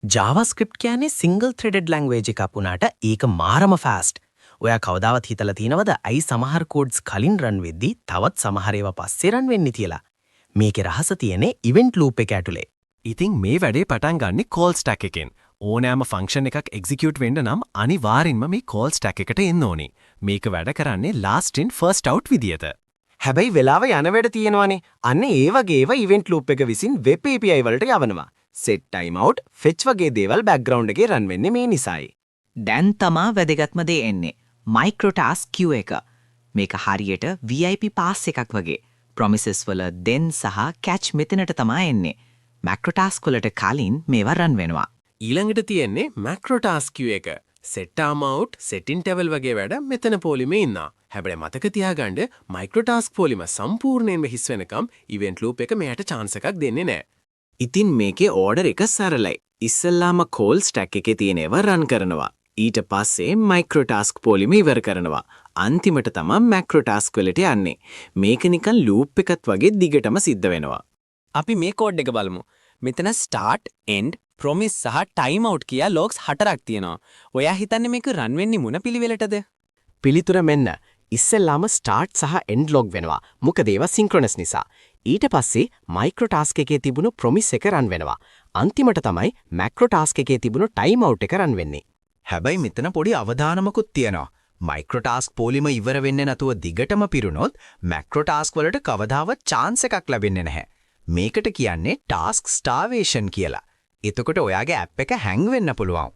JavaScript කියන්නේ single threaded language එකක් වුණාට ඒක මාරම fast. ඔයා කවදාවත් හිතලා තියෙනවද අයි සමහර codes කලින් run වෙද්දි තවත් සමහර ඒවා පස්සේ run වෙන්නේ කියලා? මේකේ රහස තියෙන්නේ event loop එක ඇතුලේ. ඉතින් මේ වැඩේ පටන් ගන්නේ call stack එකෙන්. ඕනෑම function එකක් execute වෙන්න නම් අනිවාර්යෙන්ම මේ call stack එකට එන්න ඕනේ. මේක වැඩ කරන්නේ last in first out විදියට. හැබැයි වෙලාව යන වැඩ තියෙනවානේ. අන්න ඒ වගේ ඒවා event loop එක විසින් web API වලට යවනවා. set timeout fetch වගේ දේවල් background එකේ run වෙන්නේ මේ නිසායි. දැන් තමා වැදගත්ම දේ එන්නේ microtask queue එක. මේක හරියට VIP pass එකක් වගේ. promises වල then සහ catch මෙතනට තමයි එන්නේ. macrotask වලට කලින් මේවා run වෙනවා. ඊළඟට තියෙන්නේ macrotask queue එක. set timeout, set interval වගේ වැඩ මෙතන පොලිමේ ඉන්නා. හැබැයි මතක තියාගන්න microtask පොලිම සම්පූර්ණයෙන්ම හිස් වෙනකම් event loop එක මෙයට chance එකක් දෙන්නේ නැහැ. ඉතින් මේකේ order එක සරලයි. ඉස්සල්ලාම call stack එකේ තියෙන ඒවා run කරනවා. ඊට පස්සේ microtask පොලිම ඉවර කරනවා. අන්තිමට තමයි macrotask වලට යන්නේ. මේක නිකන් loop එකක් වගේ දිගටම සිද්ධ වෙනවා. අපි මේ කෝඩ් එක බලමු. මෙතන start, end, promise සහ timeout කියා logs 4ක් තියෙනවා. ඔයා හිතන්නේ මේක run වෙන්නේ මොන පිළිවෙලටද? පිළිතුර මෙන්න. ඉස්සෙල්ලාම start සහ end log වෙනවා. මොකද ඒවා synchronous නිසා. ඊට පස්සේ microtask එකේ තිබුණු promise එක run වෙනවා. අන්තිමට තමයි macrotask එකේ තිබුණු timeout එක run වෙන්නේ. හැබැයි මෙතන පොඩි අවධානමකුත් තියෙනවා. microtask පොලිම ඉවර වෙන්නේ නැතුව දිගටම පිරුණොත් macrotask වලට කවදාවත් chance එකක් ලැබෙන්නේ නැහැ. මේකට කියන්නේ task starvation කියලා. එතකොට ඔයාගේ app එක hang වෙන්න පුළුවන්.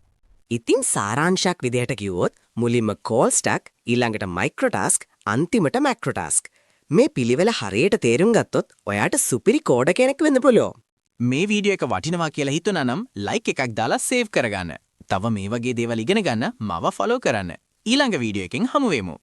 ඉතින් සාරාංශයක් විදිහට කිව්වොත් මුලින්ම call stack ඊළඟට microtask අන්තිමට macrotask මේ පිළිවෙල හරියට තේරුම් ගත්තොත් ඔයාට සුපිරි කෝඩ කෙනෙක් වෙන්න පුළුවන්. මේ වීඩියෝ එක වටිනවා කියලා හිතුණා නම් like එකක් දාලා save කරගන්න. තව මේ වගේ දේවල් ඉගෙන ගන්න මව follow කරන්න. ඊළඟ වීඩියෝ එකෙන් හමු වෙමු.